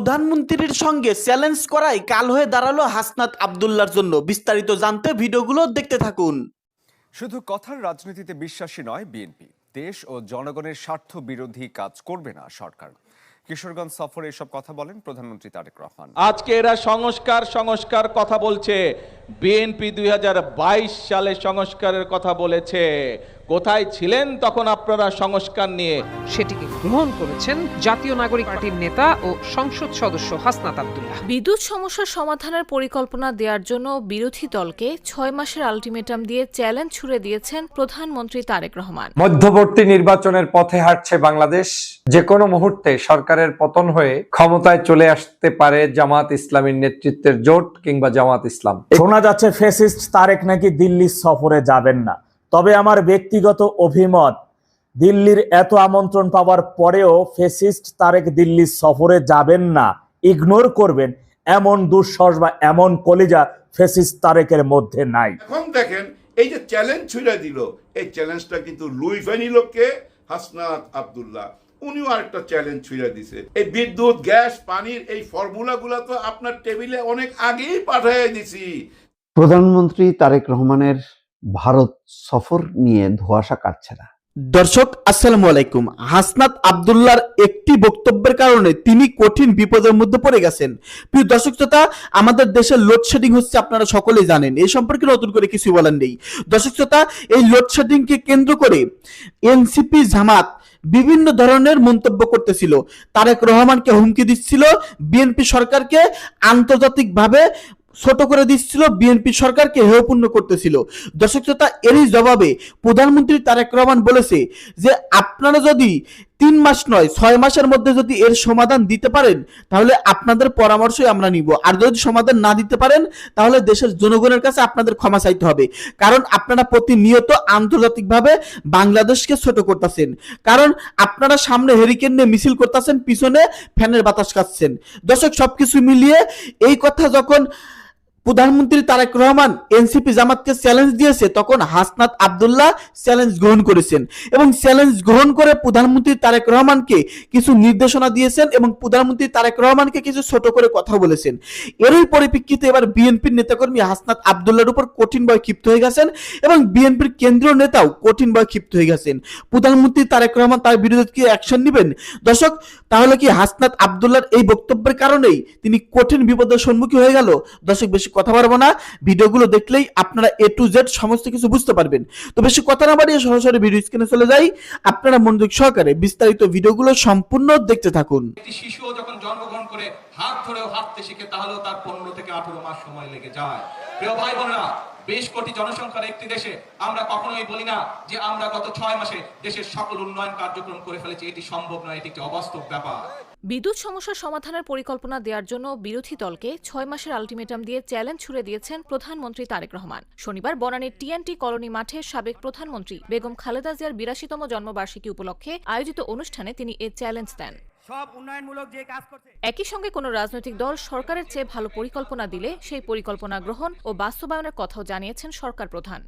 প্রধানমন্ত্রীর সঙ্গে চ্যালেঞ্জ করাই কাল হয়ে দাঁড়ালো হাসনাত আব্দুল্লাহর জন্য। বিস্তারিত জানতে ভিডিওগুলো দেখতে থাকুন। শুধু কথার রাজনীতিতে বিশ্বাসী নয় বিএনপি, দেশ ও জনগণের স্বার্থ বিরোধী কাজ করবে না সরকার। কিশোরগঞ্জ সফরে এসব কথা বলেন প্রধানমন্ত্রী তারেক রহমান। আজকে এরা সংস্কার কথা বলছে। বিএনপি 2022 সালে সংস্কারের কথা বলেছে। কোথায় ছিলেন তখন আপনারা সংস্কার নিয়ে? সেটিকে গ্রহণ করেছেন জাতীয় নাগরিক পার্টির নেতা ও সংসদ সদস্য হাসনাত আব্দুল্লাহ। বিদ্যুৎ সমস্যার সমাধানের পরিকল্পনা দেওয়ার জন্য বিরোধী দলকে 6 মাসের আলটিমেটাম দিয়ে চ্যালেঞ্জ ছুড়ে দিয়েছেন প্রধানমন্ত্রী তারেক রহমান। মধ্যবর্তী নির্বাচনের পথে হাঁটছে বাংলাদেশ। যে কোনো মুহূর্তে সরকারের পতন হয়ে ক্ষমতায় চলে আসতে পারে জামাত ইসলামীর নেতৃত্বের জোট কিংবা জামাত ইসলাম। শোনা যাচ্ছে ফ্যাসিস্ট তারেক নাকি দিল্লি সফরে যাবেন না। তবে আমার ব্যক্তিগত অভিমত, দিল্লির এত আমন্ত্রণ পাওয়ার পরেও ফ্যাসিস্ট তারেক দিল্লি সফরে যাবেন না, ইগনোর করবেন, এমন দুঃসাহস বা এমন কলিজা ফ্যাসিস্ট তারেকের মধ্যে নাই। এখন দেখেন এই যে চ্যালেঞ্জ ছুড়ে দিল, এই চ্যালেঞ্জটা কিন্তু লুইফে নিল কে? হাসনাত আব্দুল্লাহ। উনিও আরেকটা চ্যালেঞ্জ ছুড়ে দিছে। এই বিদ্যুৎ, গ্যাস, পানির এই ফর্মুলাগুলো তো আপনার টেবিলে অনেক আগেই পাঠিয়ে দিছি। প্রধানমন্ত্রী তারেক রহমানের ভারত সফর নিয়ে ধোঁয়াশা কাটছে না। দর্শক আসসালামু আলাইকুম। হাসনাত আব্দুল্লাহর একটি বক্তব্যের কারণে তিনি কঠিন বিপদের মধ্যে পড়ে গেছেন। প্রিয় দর্শক শ্রোতা, আমাদের দেশে লোডশেডিং হচ্ছে, আপনারা সকলেই জানেন। এই সম্পর্কে নতুন করে কিছু বলার নেই। দর্শক শ্রোতা, এই লোডশেডিংকে কেন্দ্র করে এনসিপি জামাত বিভিন্ন ধরনের মন্তব্য করতেছিল। তারেক রহমানকে হুমকি দিচ্ছিল, বিএনপি সরকারকে আন্তর্জাতিকভাবে ছোট করে দিচ্ছিল, বিএনপি সরকারকে হেয়পূর্ণ করতেছিল। দর্শক শ্রোতা, এরই জবাবে প্রধানমন্ত্রী তারেক রহমান বলেছে যে আপনারা যদি 3 মাস নয় 6 মাসের মধ্যে যদি এর সমাধান দিতে পারেন তাহলে আপনাদের পরামর্শই আমরা নিব, আর যদি সমাধান না দিতে পারেন তাহলে দেশের জনগণের কাছে আপনাদের ক্ষমা চাইতে হবে। কারণ আপনারা প্রতিনিয়ত আন্তর্জাতিকভাবে বাংলাদেশকে ছোট করতেছেন, কারণ আপনারা সামনে হেরিকেন নিয়ে মিছিল করতেছেন, পিছনে ফ্যানের বাতাস খাচ্ছেন। দর্শক, সবকিছু মিলিয়ে এই কথা যখন প্রধানমন্ত্রী তারেক রহমান এনসিপি জামাতকে চ্যালেঞ্জ দিয়েছে, তখন হাসনাত আব্দুল্লাহ চ্যালেঞ্জ গ্রহণ করেছেন এবং চ্যালেঞ্জ গ্রহণ করে প্রধানমন্ত্রী তারেক রহমানকে কিছু নির্দেশনা দিয়েছেন এবং প্রধানমন্ত্রী তারেক রহমানকে কিছু ছোট করে কথা বলেছেন। এরই পরিপ্রেক্ষিতে এবার বিএনপির নেতাকর্মী হাসনাত আব্দুল্লাহর উপর কঠিনভাবে ক্ষিপ্ত হয়ে গেছেন এবং বিএনপির কেন্দ্রীয় নেতাও কঠিনভাবে ক্ষিপ্ত হয়ে গেছেন। প্রধানমন্ত্রী তারেক রহমান তার বিরুদ্ধে কি অ্যাকশন নেবেন? দর্শক, তাহলে কি হাসনাত আব্দুল্লাহর এই বক্তব্যের কারণেই তিনি কঠিন বিপদের সম্মুখীন হয়ে গেল? দর্শক, বেশি কথা বলবো না, ভিডিওগুলো দেখলেই আপনারা A to Z সমস্ত কিছু বুঝতে পারবেন। তো বেশি কথা না বাড়িয়ে সরাসরি ভিডিও স্ক্রিনে চলে যাই, আপনারা মনোযোগ সহকারে বিস্তারিত ভিডিওগুলো সম্পূর্ণ দেখতে থাকুন। একটি শিশুও যখন জন্মগ্রহণ করে হাত ধরেও হাঁটতে শিখে তাহলেও তার 15 থেকে 18 মাস সময় লেগে যায়। প্রিয় ভাই বোনেরা, 20 কোটি জনসংখ্যার একটি দেশে আমরা কখনোই বলি না যে আমরা গত 6 মাসে দেশের সকল উন্নয়ন কার্যক্রম করে ফেলেছি। এটি সম্ভব নয়, এটি একটি অবাস্তব ব্যাপার। বিদ্যুৎ সমস্যার সমাধানের পরিকল্পনা দেওয়ার জন্য বিরোধী দলকে 6 মাসের আলটিমেটাম দিয়ে চ্যালেঞ্জ ছুড়ে দিয়েছেন প্রধানমন্ত্রী তারেক রহমান। শনিবার বনানীর টিএনটি কলোনি মাঠে সাবেক প্রধানমন্ত্রী বেগম খালেদা জিয়ার 82তম জন্মবার্ষিকী উপলক্ষে আয়োজিত অনুষ্ঠানে তিনি এ চ্যালেঞ্জ দেন। একই সঙ্গে কোন রাজনৈতিক দল সরকারের চেয়ে ভালো পরিকল্পনা দিলে সেই পরিকল্পনা গ্রহণ ও বাস্তবায়নের কথাও জানিয়েছেন সরকার প্রধান।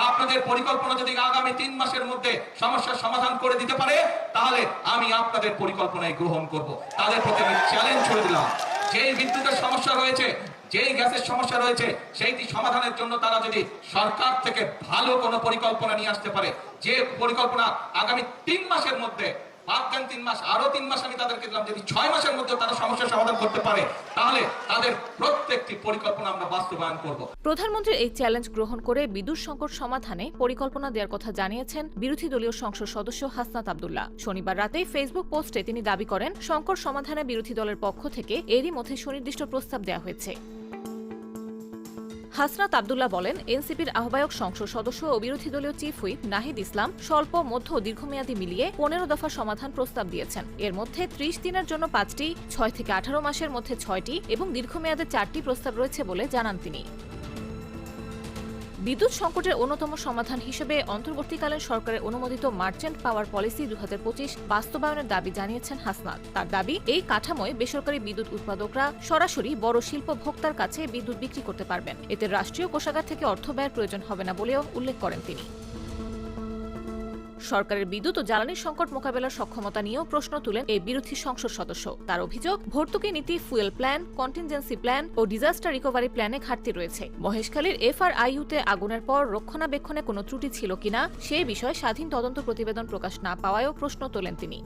আপনাদের পরিকল্পনা যদি আগামী 3 মাসের মধ্যে সমস্যার সমাধান করে দিতে পারে তাহলে আমি আপনাদের পরিকল্পনায় গ্রহণ করব। তাদের প্রতি আমি চ্যালেঞ্জ ছুড়ে দিলাম। যেই বিদ্যুতের সমস্যা রয়েছে, যেই গ্যাসের সমস্যা রয়েছে, সেইটি সমাধানের জন্য তারা যদি সরকার থেকে ভালো কোনো পরিকল্পনা নিয়ে আসতে পারে, যে পরিকল্পনা আগামী 3 মাসের মধ্যে, 3 মাস, আরো 3 মাস আমি তাদেরকে দিলাম, যদি 6 মাসের মধ্যে তারা সমস্যার সমাধান করতে পারে তাহলে তাদের প্রত্যেকটি পরিকল্পনা আমরা বাস্তবায়ন করব। প্রধানমন্ত্রীর এই চ্যালেঞ্জ গ্রহণ করে বিদ্যুৎ সংকট সমাধানে পরিকল্পনা দেওয়ার কথা জানিয়েছেন বিরোধী দলীয় সংসদ সদস্য হাসনাত আব্দুল্লাহ। শনিবার রাতেই ফেসবুক পোস্টে তিনি দাবি করেন, সংকট সমাধানে বিরোধী দলের পক্ষ থেকে এরই মধ্যে সুনির্দিষ্ট প্রস্তাব দেওয়া হয়েছে। হাসনাত আব্দুল্লাহ বলেন, এনসিপির আহ্বায়ক সংসদ সদস্য ও বিরোধী দলীয় চিফ হুইপ নাহিদ ইসলাম স্বল্প, মধ্য ও দীর্ঘমেয়াদী মিলিয়ে 15 দফা সমাধান প্রস্তাব দিয়েছেন। এর মধ্যে 30 দিনের জন্য 5টি, 6 থেকে 18 মাসের মধ্যে 6টি এবং দীর্ঘমেয়াদে 4টি প্রস্তাব রয়েছে বলে জানান তিনি। বিদ্যুৎ সংকটের অন্যতম সমাধান হিসেবে অন্তর্বর্তীকালীন সরকারের অনুমোদিত মার্চেন্ট পাওয়ার পলিসি 2025 বাস্তবায়নের দাবি জানিয়েছেন হাসনাত। তার দাবি, এই কাঠামোয় বেসরকারি বিদ্যুৎ উৎপাদকরা সরাসরি বড় শিল্প ভোক্তার কাছে বিদ্যুৎ বিক্রি করতে পারবেন। এতে রাষ্ট্রীয় কোষাগার থেকে অর্থ ব্যয়ের প্রয়োজন হবে না বলেও উল্লেখ করেন তিনি। সরকারের বিদ্যুৎ ও জ্বালানি সংকট মোকাবেলার সক্ষমতা নিয়েও প্রশ্ন তুলেন এই বিরোধী সংসদ সদস্য। তার অভিযোগ, ভর্তুকি নীতি, ফুয়েল প্ল্যান, কন্টিনজেন্সি প্ল্যান ও ডিজাস্টার রিকভারি প্ল্যানে ঘাটতি রয়েছে। মহেশখালীর FRIU-তে আগুনের পর রক্ষণাবেক্ষণে কোনো ত্রুটি ছিল কিনা সে বিষয়ে স্বাধীন তদন্ত প্রতিবেদন প্রকাশ না পাওয়ায়ও প্রশ্ন তোলেন তিনি।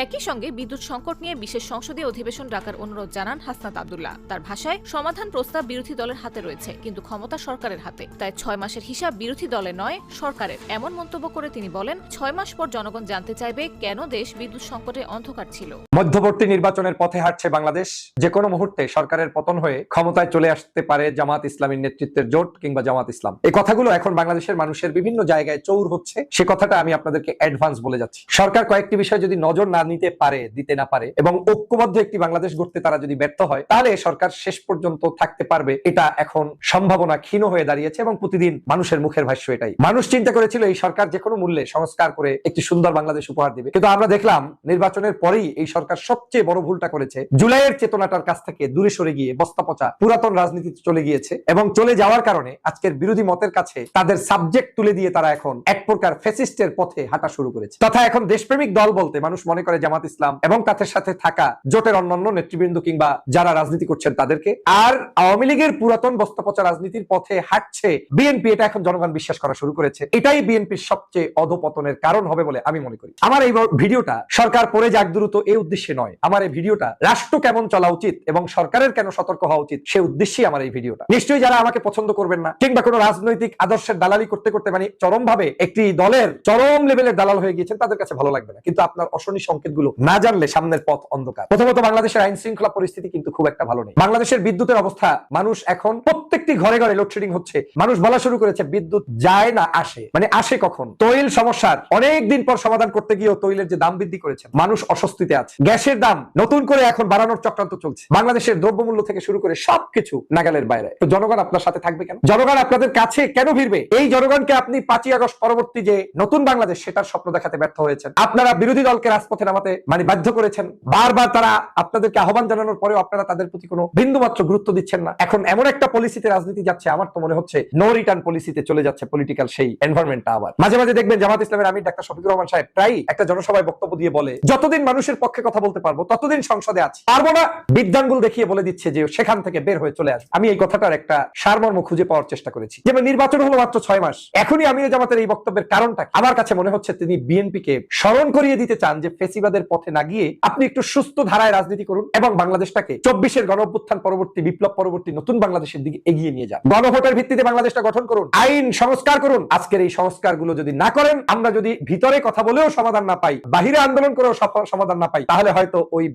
একই সঙ্গে বিদ্যুৎ সংকট নিয়ে বিশেষ সংসদীয় অধিবেশন ডাকার অনুরোধ জানান হাসনাত আব্দুল্লাহ। তার ভাষায়, সমাধান প্রস্তাব বিরোধী দলের হাতে রয়েছে, কিন্তু ক্ষমতা সরকারের হাতে, তাই 6 মাসের হিসাব বিরোধী দলের নয় সরকারের। এমন মন্তব্য করে তিনি বলেন, 6 মাস পর জনগণ জানতে চাইবে কেন দেশ বিদ্যুৎ সংকটে অন্ধকার ছিল। মধ্যবর্তী নির্বাচনের পথে হাঁটছে বাংলাদেশ। যে কোনো মুহূর্তে সরকারের পতন হয়ে ক্ষমতায় চলে আসতে পারে জামাত ইসলামীর নেতৃত্বের জোট কিংবা জামাত ইসলাম। এই কথাগুলো এখন বাংলাদেশের মানুষের বিভিন্ন জায়গায় চৌর হচ্ছে, সে কথাটা আমি আপনাদেরকে অ্যাডভান্স বলে যাচ্ছি। সরকার কয়েকটি বিষয় যদি নজর না নিতে পারে, দিতে না পারে এবং ঐক্যবদ্ধ একটি বাংলাদেশ গড়তে তারা যদি ব্যর্থ হয়, তাহলে সরকার শেষ পর্যন্ত থাকতে পারবে, এটা এখন সম্ভাবনা ক্ষীণ হয়ে দাঁড়িয়েছে এবং প্রতিদিন মানুষের মুখের ভাষ্য এটাই। মানুষ চিন্তা করেছিল এই সরকার যে কোনো মূল্যে সংস্কার করে একটি সুন্দর বাংলাদেশ উপহার দিবে, কিন্তু আমরা দেখলাম নির্বাচনের পরেই এই সরকার সবচেয়ে বড় ভুলটা করেছে। জুলাইয়ের চেতনাটার কাছ থেকে দূরে সরে গিয়ে বস্তা পচা পুরাতন রাজনীতিতে চলে গিয়েছে এবং চলে যাওয়ার কারণে আজকের বিরোধী মতের কাছে তাদের সাবজেক্ট তুলে দিয়ে তারা এখন এক প্রকার ফ্যাসিস্টের পথে হাঁটা শুরু করেছে। তথা এখন দেশপ্রেমিক দল বলতে মানুষ মনে করে জামাত ইসলাম এবং তাদের সাথে থাকা জোটের অন্যান্য নেতৃবৃন্দ কিংবা যারা রাজনীতি করছেন তাদেরকে। আর আওয়ামী লীগের পুরাতন বস্তা পচা রাজনীতির পথে হাঁটছে বিএনপি, এটা এখন জনগণ বিশ্বাস করা শুরু করেছে। এটাই বিএনপির সবচেয়ে অধপতনের কারণ হবে বলে আমি মনে করি। আমার এই ভিডিওটা সরকার পড়ে যাক দ্রুত এই উদ্দেশ্যে নয়, আমার এই ভিডিওটা রাষ্ট্র কেমন চলা উচিত এবং সরকারের কেন সতর্ক হওয়া উচিত সে উদ্দেশ্যেই আমার এই ভিডিওটা। নিশ্চয়ই যারা আমাকে পছন্দ করবেন না কিংবা কোনো রাজনৈতিক আদর্শের দালালি করতে করতে মানে চরম ভাবে একটি দলের চরম লেভেলের দালাল হয়ে গিয়েছেন, তাদের কাছে ভালো লাগবে না, কিন্তু আপনার অশনি সংকেতগুলো না জানলে সামনের পথ অন্ধকার। প্রথমত বাংলাদেশের আইন শৃঙ্খলা পরিস্থিতি কিন্তু খুব একটা ভালো নেই। বাংলাদেশের বিদ্যুতের অবস্থা, মানুষ এখন প্রত্যেকটি ঘরে ঘরে লোডশেডিং হচ্ছে। মানুষ বলা শুরু করেছে বিদ্যুৎ যায় না আসে, মানে আসে কখন। তৈল সমস্যার অনেক দিন পর সমাধান করতে গিয়েও তৈলের যে দাম বৃদ্ধি করেছে মানুষ অস্বস্তিতে আছে। গ্যাসের দাম নতুন করে এখন বাড়ানোর চক্রান্ত চলছে। বাংলাদেশের দ্রব্যমূল্য থেকে শুরু করে সবকিছু নাগালের বাইরে। তো জনগণ আপনার সাথে থাকবে কেন? জনগণ আপনাদের কাছে কেন ভিড়বে? এই জনগণকে আপনি 5ই আগস্ট পরবর্তী যে নতুন বাংলাদেশ সেটার স্বপ্ন দেখাতে ব্যর্থ হয়েছেন। আপনারা বিরোধী দলকে রাজপথে নামাতে মানে বাধ্য করেছেন। বারবার তারা আপনাদেরকে আহ্বান জানানোর পরেও আপনারা তাদের প্রতি কোনো বিন্দুমাত্র গুরুত্ব দিচ্ছেন না। এখন এমন একটা পলিসিতে রাজনীতি যাচ্ছে, আমার তো মনে হচ্ছে নো রিটার্ন পলিসিতে চলে যাচ্ছে পলিটিক্যাল সেই এনভায়রনমেন্টটা। আবার মাঝে মাঝে দেখবেন জামাত ইসলামের আমির ডাক্তার শফিকুর রহমান সাহেব প্রায় একটা জনসভায় বক্তব্য দিয়ে বলে, যতদিন মানুষের পক্ষে কথা বলতে পারবো ততদিন সংসদে আছি, পারবো না বিদ্যাঙ্গুল দেখিয়ে বলে দিচ্ছে যে সেখান থেকে বের হয়ে চলে আসে। আমি এই কথাটার একটা সারমর্ম খুঁজে পাওয়ার চেষ্টা করেছি। যেমন নির্বাচন হলো মাত্র 6 মাস, এখনই আমির জামাতের এই বক্তব্যের কারণটা আমার কাছে মনে হচ্ছে তিনি বিএনপিকে স্মরণ করিয়ে দিতে চান যে ফেসিবাদের পথে না গিয়ে আপনি একটু সুস্থ ধারায় রাজনীতি করুন এবং বাংলাদেশটাকে 24-এর গণঅভ্যুত্থান পরবর্তী বিপ্লব পরবর্তী নতুন বাংলাদেশের দিকে এগিয়ে নিয়ে যান। গণভোটের ভিত্তিতে বাংলাদেশটা গঠন করুন, আইন সংস্কার করুন। আজকের এই সংস্কারগুলো যদি না করেন, আমরা যদি ভিতরে কথা বলেও সমাধান না পাই, বাহিরে আন্দোলন করেও সমাধান না পাই, তাহলে হয়তো ওই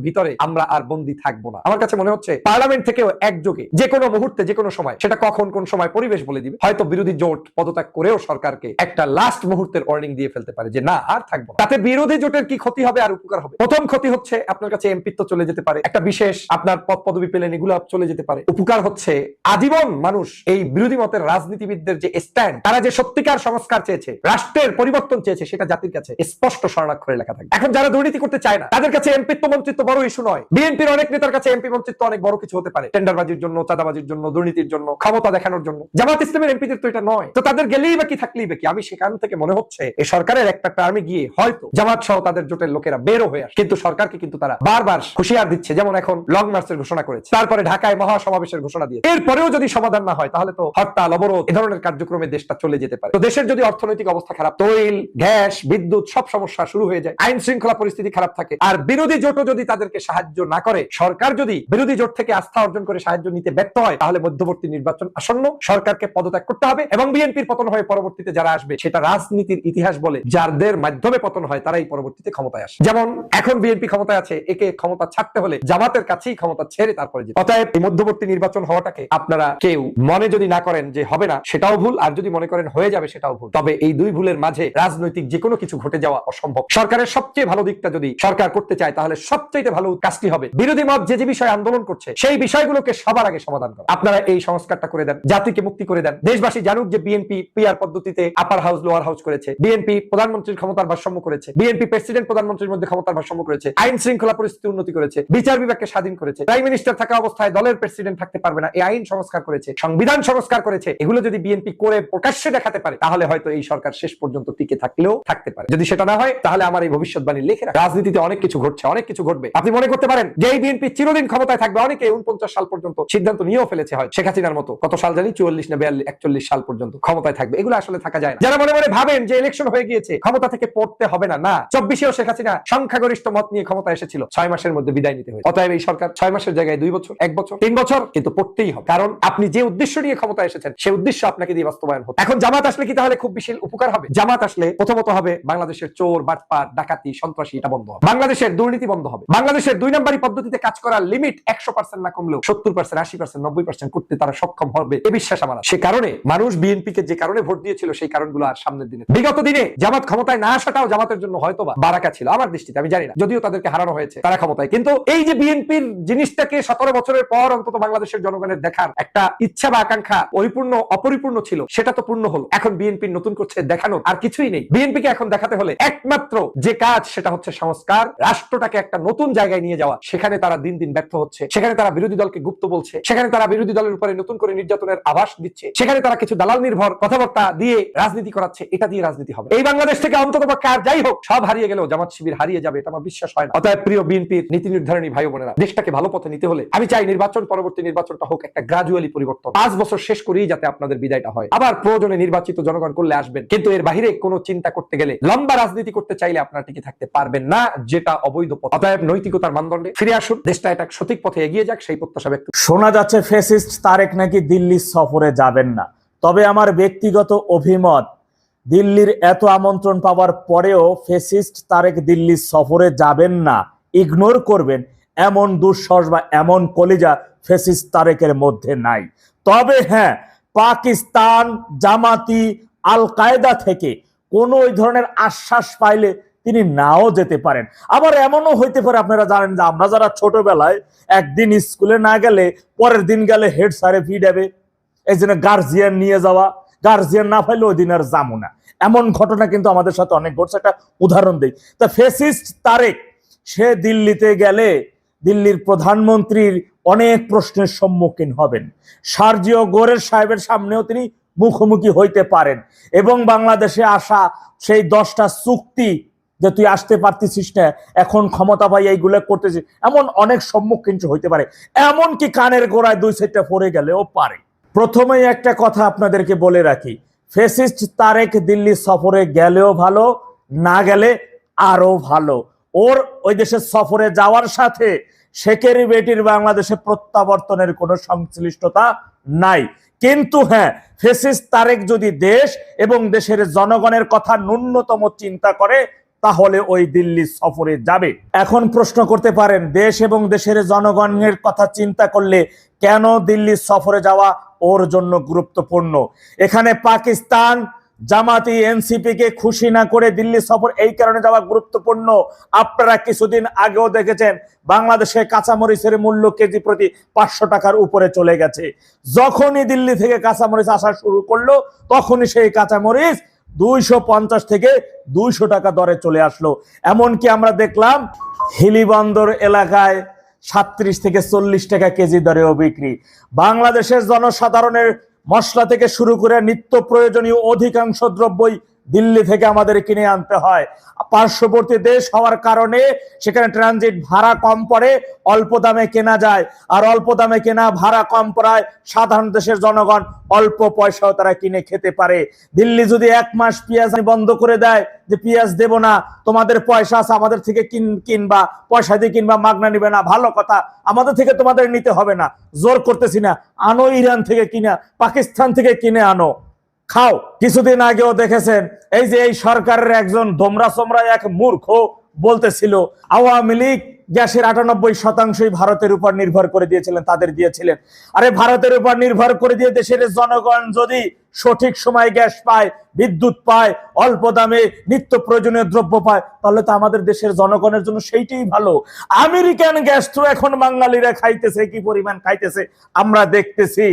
ভিতরে আমরা আর বন্দী থাকবো না। আমার কাছে মনে হচ্ছে পার্লামেন্ট থেকেও একযোগে যে কোনো মুহূর্তে যে কোনো সময়, সেটা কখন কোন সময় পরিবেশ বলে দিবে, হয়তো বিরোধী জোট পদত্যাগ করেও সরকারকে একটা লাস্ট মুহূর্তের ওয়ার্নিং দিয়ে ফেলতে পারে যে না আর থাকবো না। তাতে বিরোধী জোটের কি ক্ষতি হবে আর উপকার হবে? প্রথম ক্ষতি হচ্ছে আপনার কাছে এমপিত্ব চলে যেতে পারে, একটা বিশেষ আপনার পদ পদবি পেলেন, এগুলো চলে যেতে পারে। উপকার হচ্ছে আজীবন মানুষ এই বিরোধী মতের রাজনীতিবিদদের যে স্ট্যান্ড, তারা যে সত্যিকার সংস্কার চেয়েছে, রাষ্ট্রের পরিবর্তন চেয়েছে, সেটা জাতির কাছে স্পষ্ট স্বর্ণাক্ষরে লেখা থাকে। এখন যারা দুর্নীতি করতে চায় না তাদের কাছে এমপিত্ব মন্ত্রিত্ব বড় ইস্যু নয়। বিএনপির অনেক নেতার কাছে এমপি মন্ত্রিত্ব অনেক বড় কিছু হতে পারে, টেন্ডারবাজির জন্য, চাঁদাবাজির জন্য, দুর্নীতির জন্য, ক্ষমতা দেখানোর জন্য। জামাত ইসলামের এমপিদের তো এটা নয়। তো তাদের গেলেই বা কি থাকলেই বা কি? আমি সেখান থেকে মনে হচ্ছে এই সরকারের একটা টার্মে গিয়ে হয়তো জামাত সহ তাদের জোটের লোকেরা বেরো হয়ে আসে, কিন্তু সরকারকে কিন্তু তারা বারবার হুঁশিয়ার দিচ্ছে। যেমন এখন লং মার্চের ঘোষণা করেছে, তারপরে ঢাকায় মহাসমাবেশের ঘোষণা দিয়ে, এরপরেও যদি সমাধান না হয় তাহলে তো হরতাল, অবরোধ, এ ধরনের কার্যক্রমে দেশটা চলে যেতে পারে। তো দেশের যদি অর্থনৈতিক অবস্থা খারাপ, তৈল, গ্যাস, বিদ্যুৎ সব সমস্যা শুরু হয়ে যায়, আইন শৃঙ্খলা পরিস্থিতি খারাপ থাকে, আর বিরোধী জোটও যদি তাদেরকে সাহায্য না করে, সরকার যদি বিরোধী জোট থেকে আস্থা অর্জন করে সাহায্য নিতে ব্যর্থ হয়, তাহলে মধ্যবর্তী নির্বাচন আসন্ন, সরকারকে পদত্যাগ করতে হবে এবং বিএনপির পতন হয়ে পরবর্তীতে যারা আসবে, সেটা রাজনীতির ইতিহাস বলে যাদের মাধ্যমে পতন হয় তারাই পরবর্তীতে ক্ষমতায় আসে। যেমন এখন বিএনপি ক্ষমতায় আছে, একে ক্ষমতা ছাড়তে হলে জামাতের কাছেই ক্ষমতা ছেড়ে তারপরে যেতে। অতএব এই মধ্যবর্তী নির্বাচন হওয়াটাকে আপনারা কেউ মনে যদি না করেন যে হবে না, সেটাও ভুল, আর যদি মনে করেন হয়ে যাবে সেটাও ভুল। তবে এই দুই ভুলের মাঝে রাজনৈতিক যে কোনো কিছু ঘটে যাওয়া অসম্ভব। সরকারের সবচেয়ে ভালো দিকটা যদি সরকার করতে চায়, তাহলে সবচেয়ে ভালো কাজটি হবে বিরোধী মত যে যে বিষয়ে আন্দোলন করছে সেই বিষয়গুলোকে সবার আগে সমাধান করা। আপনারা এই সংস্কারটা করে দেন, জাতিকে মুক্তি করে দেন, দেশবাসী জানুক যে বিএনপি পিআর পদ্ধতিতে আপার হাউস লোয়ার হাউস করেছে, বিএনপি প্রধানমন্ত্রীর ক্ষমতার ভারসাম্য করেছে, বিএনপি প্রেসিডেন্ট প্রধানমন্ত্রীর মধ্যে ক্ষমতার ভারসাম্য করেছে, আইন শৃঙ্খলা পরিস্থিতি উন্নতি করেছে, বিচার বিভাগকে স্বাধীন করেছে, প্রাইম মিনিস্টার থাকা অবস্থায় দলের প্রেসিডেন্ট থাকতে পারবে না, এই আইন সংস্কার করেছে, সংবিধান সংস্কার করেছে। এগুলো যদি বিএনপি করে প্রকাশ্যে দেখাতে পারে তাহলে হয়তো এই সরকার শেষ পর্যন্ত টিকে থাকলেও থাকতে পারে। যদি সেটা না হয় তাহলে আমার এই ভবিষ্যৎবাণী লিখে রাখা। রাজনীতিতে অনেক কিছু ঘটছে, অনেক কিছু ঘটবে। আপনি মনে করতে পারেন যে এই বিএনপি চিরদিন ক্ষমতায় থাকবে, অনেকে 49 সাল পর্যন্ত সিদ্ধান্ত নিয়েও ফেলেছে, হয় শেখ হাসিনার মতো কত সাল জানি 44 না 41 সাল পর্যন্ত ক্ষমতায় থাকবে। এগুলো আসলে থাকা যায় না। যারা মনে মনে ভাবেন যে ইলেকশন হয়ে গিয়েছে ক্ষমতা থেকে পড়তে হবে না, না, 24-এও শেখ হাসিনা সংখ্যাগরিষ্ঠ মত নিয়ে ক্ষমতা এসেছিল, 6 মাসের মধ্যে বিদায় নিতে হয়েছে। অতএব এই সরকার 6 মাসের জায়গায় 2 বছর, 1 বছর, 3 বছর কিন্তু পড়তেই হবে, কারণ আপনি যে উদ্দেশ্য নিয়ে ক্ষমতা এসেছেন সেই উদ্দেশ্য আপনাকে দিয়ে বাস্তবায়ন হবে। এখন জামাত আসলে কি তাহলে খুব বেশি উপকার হবে? জামাত আসলে প্রথমত হবে বাংলাদেশের চোর, বাটপার, ডাকাতি, সন্ত্রাসী এটা বন্ধ হবে, বাংলাদেশের দুর্নীতি বন্ধ হবে, বাংলাদেশের 2 নম্বরী পদ্ধতিতে কাজ করার লিমিট 100% না কমলেও 70%, 80%, 90% করতে তারা সক্ষম হবে, এ বিশ্বাস আমার। সে কারণে মানুষ বিএনপিকে যে কারণে ভোট দিয়েছিল সেই কারণগুলো আর সামনের দিনে, বিগত দিনে জামাত ক্ষমতায় না আসাটাও জামাতের জন্য হয়তোবা বারাকা ছিল আমার দৃষ্টিতে, আমি জানি না, যদিও তাদেরকে হারানো হয়েছে তারা ক্ষমতায়, কিন্তু এই যে বিএনপির জিনিসটাকে 17 বছরের পর অন্তত বাংলাদেশের জনগণের দেখার একটা ইচ্ছা বা আকাঙ্ক্ষা পরিপূর্ণ অপরিপূর্ণ ছিল, সেটা তো পূর্ণ হলো। এখন বিএনপি নতুন করছে দেখানোর আর কিছুই নেই। বিএনপিকে এখন দেখাতে হলে একমাত্র যে কাজ সেটা হচ্ছে সংস্কার, রাষ্ট্রটাকে একটা নতুন জায়গায় নিয়ে যাওয়া। সেখানে তারা দিন দিন ব্যর্থ হচ্ছে, সেখানে তারা বিরোধী দলকে গুপ্ত বলছে, সেখানে তারা বিরোধী দলের উপরে নতুন করে নির্যাতনের আভাস দিচ্ছে, সেখানে তারা কিছু দালাল নির্ভর কথাবার্তা দিয়ে রাজনীতি করাচ্ছে। এটা দিয়ে রাজনীতি হবে এই বাংলাদেশ থেকে অন্তত কার যাই হোক সব হারিয়ে গেলেও জামাত শিবির হারিয়ে যাবে, এটা আমার বিশ্বাস হয় না। অতএব প্রিয় বিএনপির নীতি নির্ধারণী ভাই বোনেরা, দেশটাকে ভালো পথে নিতে হলে আমি চাই নির্বাচন পরবর্তী নির্বাচনটা হোক একটা গ্রাজুয়ালি পরিবর্তন। 5 বছর শেষ করেই যাতে আপনাদের বিদায়টা হয়, আবার প্রয়োজনে নির্বাচিত জনগণ করলে আসবেন, কিন্তু এর বাইরে কোনো চিন্তা করতে গেলে, লম্বা রাজনীতি করতে চাইলে আপনারা টিকে থাকতে পারবেন না, যেটা অবৈধ পথ। অতএব নৈতিকতার মানদণ্ডে ফিরে আসুন, দেশটা এটা সঠিক পথে এগিয়ে যাক, সেই প্রত্যাশা ব্যক্ত। শোনা যাচ্ছে ফ্যাসিস্ট তারেক নাকি দিল্লি সফরে যাবেন না। তবে আমার ব্যক্তিগত অভিমত, দিল্লির এত আমন্ত্রণ পাওয়ার পরেও ফ্যাসিস্ট তারেক দিল্লি সফরে যাবেন না, ইগনোর করবেন, এমন দুঃসাহস বা এমন কলিজা ফ্যাসিস্ট তারেকের মধ্যে নাই। তবে হ্যাঁ, পাকিস্তান, জামাতি, আল কায়দা থেকে কোনো ওই ধরনের আশ্বাস পাইলে তিনি নাও যেতে পারেন। আবার এমনও হইতে পারে, আপনারা জানেন যে আমরা যারা ছোটবেলায় একদিন স্কুলে না গেলে পরের দিন গেলে হেড স্যারে ফি দেবে, এই জন্য গার্জিয়ান নিয়ে যাওয়া, গার্জিয়ান না পাইলে ওই দিন আর যাবো না, এমন ঘটনা কিন্তু আমাদের সাথে অনেক ঘটছে। একটা উদাহরণ দেই, তা ফ্যাসিস্ট তারেক সে দিল্লিতে গেলে দিল্লির প্রধানমন্ত্রীর অনেক প্রশ্নের সম্মুখীন হবেন, সার্জিও গোরের সাহেবের সামনেও তিনি মুখোমুখি হইতে পারেন, এবং বাংলাদেশে আসা সেই 10টা চুক্তি যে তুই আসতে পারতেছিস না, এখন ক্ষমতা পাই এইগুলো করতেছিস, এমন অনেক সম্মুখীন হইতে পারে, এমনকি কানের গোড়ায় 2-4টা পড়ে গেলেও পারে। প্রথমেই একটা কথা আপনাদেরকে বলে রাখি, ফ্যাসিস্ট তারেক দিল্লি সফরে গেলেও ভালো, না গেলে আরো ভালো। ওর ওই দেশে সফরে যাওয়ার সাথে শেখের বেটির বাংলাদেশে প্রত্যাবর্তনের কোনো সংশ্লিষ্টতা নাই। কিন্তু হ্যাঁ, ফ্যাসিস্ট তারেক যদি দেশ এবং দেশের জনগণের কথা ন্যূনতম চিন্তা করে তাহলে ওই দিল্লি সফরে যাবে। এখন প্রশ্ন করতে পারেন, দেশ এবং দেশের জনগণের কথা চিন্তা করলে কেন দিল্লি সফরে যাওয়া ওর জন্য গুরুত্বপূর্ণ? এখানে পাকিস্তান, জামাতি, এনসিপি কে খুশি না করে দিল্লি সফর এই কারণে যাওয়া গুরুত্বপূর্ণ। আপনারা কিছুদিন আগেও দেখেছেন বাংলাদেশে কাঁচামরিচের মূল্য কেজি প্রতি 500 টাকার উপরে চলে গেছে। যখনই দিল্লি থেকে কাঁচামরিচ আসা শুরু করলো তখনই সেই কাঁচামরিচ 250 থেকে 200 টাকা দরে চলে আসলো। এমনকি আমরা দেখলাম হিলিবন্দর এলাকায় 37 থেকে 40 টাকা কেজি দরেও বিক্রি। বাংলাদেশের জনসাধারণের মশলা থেকে শুরু করে নিত্য প্রয়োজনীয় অধিকাংশ দ্রব্যই দিল্লি থেকে আমাদের কিনে আনতে হয়। পার্শ্ববর্তী দেশ হওয়ার কারণে সেখানে ট্রানজিট ভাড়া কম পড়ে, অল্প দামে কেনা যায়, আর অল্প দামে কেনা, ভাড়া কম পড়ায় সাধারণ দেশের জনগণ অল্প পয়সাও তারা কিনে খেতে পারে। দিল্লি যদি 1 মাস পেঁয়াজ বন্ধ করে দেয় যে পেঁয়াজ দেব না, তোমাদের পয়সা আছে আমাদের থেকে কিনবা, পয়সা দিয়ে কিনবা, মাগনা নিবে না, ভালো কথা, আমাদের থেকে তোমাদের নিতে হবে না, জোর করতেছি না, আনো ইরান থেকে কিনা, পাকিস্তান থেকে কিনে আনো, খাও। কিছুদিন আগেও দেখেছেন এই যে এই সরকারের একজন দোমরা সোমরা এক মূর্খ বলতেছিল আওয়ামী লীগ গ্যাসের 98% ভারতের উপর নির্ভর করে দিয়েছিলেন, তাদের দিয়েছিলেন। আরে ভারতের উপর নির্ভর করে দিয়ে দেশের জনগণ যদি সঠিক সময় গ্যাস পায়, বিদ্যুৎ পায়, অল্প দামে নিত্য প্রয়োজনীয় দ্রব্য পায়, তাহলে তো আমাদের দেশের জনগণের জন্য সেইটাই ভালো। আমেরিকান গ্যাস তো এখন বাঙালিরা খাইতেছে, কি পরিমাণ খাইতেছে আমরা দেখতেছি।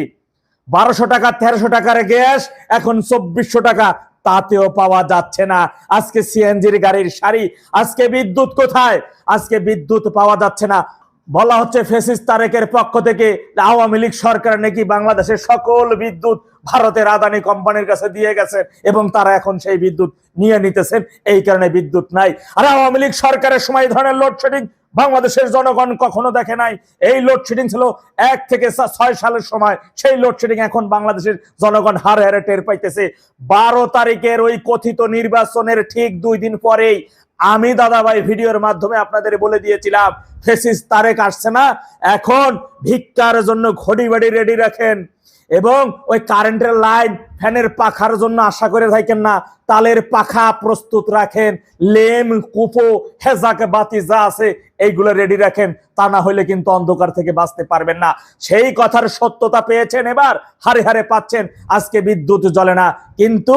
1200 টাকা 1300 টাকার গ্যাস এখন 2400 টাকা, তাতেও পাওয়া যাচ্ছে না। আজকে সিএনজির গাড়ির সারি, আজকে বিদ্যুৎ কোথায়? আজকে বিদ্যুৎ পাওয়া যাচ্ছে না। বলা হচ্ছে ফেসিস্ট তারেকের পক্ষ থেকে আওয়ামী লীগ সরকার নাকি বাংলাদেশের সকল বিদ্যুৎ ভারতের আদানি কোম্পানির কাছে দিয়ে গেছে এবং তারা এখন সেই বিদ্যুৎ নিয়ে নিতেছেন, এই কারণে বিদ্যুৎ নাই। আর আওয়ামী লীগ সরকারের সময় এই ধরনের লোডশেডিং বাংলাদেশের জনগণ কখনো দেখে নাই। এই লোডশেডিং ছিল 1 থেকে 6 সালের সময়, সেই লোডশেডিং এখন বাংলাদেশের জনগণ হারে হারে টের পাইতেছে। 12 তারিখের ওই কথিত নির্বাচনের ঠিক 2 দিন পরেই আমি দাদাভাই ভিডিওর মাধ্যমে আপনাদের বলে দিয়েছিলাম ফেসিস্ট তারেক আসছে না, এখন ভিক্ষার জন্য ঘড়ি বাড়ি রেডি রাখেন এবং ওই কারেন্টের লাইন ফ্যানের পাখার জন্য আশা করে থাকেন না, তালের পাখা প্রস্তুত রাখেন, লেম কুপো হেজাকে বাতি যা আছে এইগুলো রেডি রাখেন, তা না হলে কিন্তু অন্ধকার থেকে বাঁচতে পারবেন না। সেই কথার সত্যতা পেয়েছেন, এবার হারে হারে পাচ্ছেন। আজকে বিদ্যুৎ জ্বলে না, কিন্তু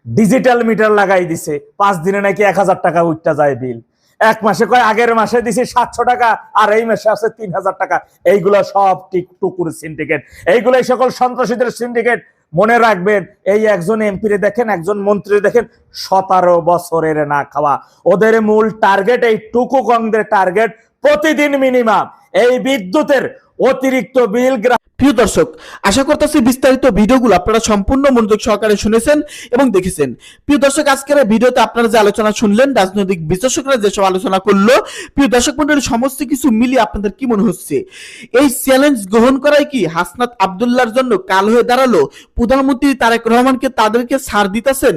ডিজিটাল মিটার লাগাই দিছে, 5 দিনে নাকি 1000 টাকা উঠতে যায় বিল। 1 মাসে কয় আগের মাসে দিছি 700 টাকা আর এই মাসে আছে 3000 টাকা। এইগুলো সব টিকটুকুর সিন্ডিকেট, এইগুলাই সকল সন্ত্রাসীদের সিন্ডিকেট। মনে রাখবেন, এই একজন এমপিরে দেখেন, একজন মন্ত্রী দেখেন, 17 বছরের না খাওয়া। ওদের মূল টার্গেট, এই টুকু কংদের টার্গেট প্রতিদিন মিনিমাম এই বিদ্যুতের অতিরিক্ত বিল। প্রিয় দর্শক, আশা করতেছি বিস্তারিত ভিডিওগুলো আপনারা সম্পূর্ণ মনোযোগ সহকারে শুনেছেন এবং দেখেছেন। প্রিয় দর্শক, আজকের এই ভিডিওতে আপনারা যে আলোচনা শুনলেন, রাজনৈতিক বিশ্লেষকরা যেসব আলোচনা করলো, প্রিয় দর্শক মণ্ডলী, সমস্ত কিছু মিলিয়ে আপনাদের কি মনে হচ্ছে? এই চ্যালেঞ্জ গ্রহণ করাই কি হাসনাত আব্দুল্লাহর জন্য কাল হয়ে দাঁড়ালো? প্রধানমন্ত্রী তারেক রহমানকে তাদেরকে ছাড় দিতেছেন?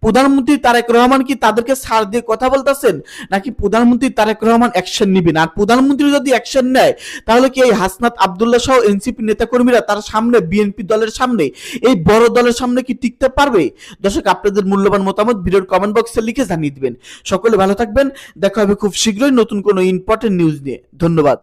প্রধানমন্ত্রী তারেক রহমান কি তাদেরকে ছাড় দিয়ে কথা বলতেছেন, নাকি প্রধানমন্ত্রী তারেক রহমান অ্যাকশন নিবেন? আর প্রধানমন্ত্রী যদি অ্যাকশন নেয়, তাহলে কি এই হাসনাত আব্দুল্লাহ সহ এনসিপি নেতা কর্মীরা তার সামনে, বিএনপি দলের সামনে, এই বড় দলের সামনে কি টিকতে পারবে? দর্শক, আপনাদের মূল্যবান মতামত ভিডিওর কমেন্ট বক্সে লিখে জানিয়ে দিবেন। সকলে ভালো থাকবেন, দেখা হবে খুব শীঘ্রই নতুন কোনো ইম্পর্টেন্ট নিউজ নিয়ে। ধন্যবাদ।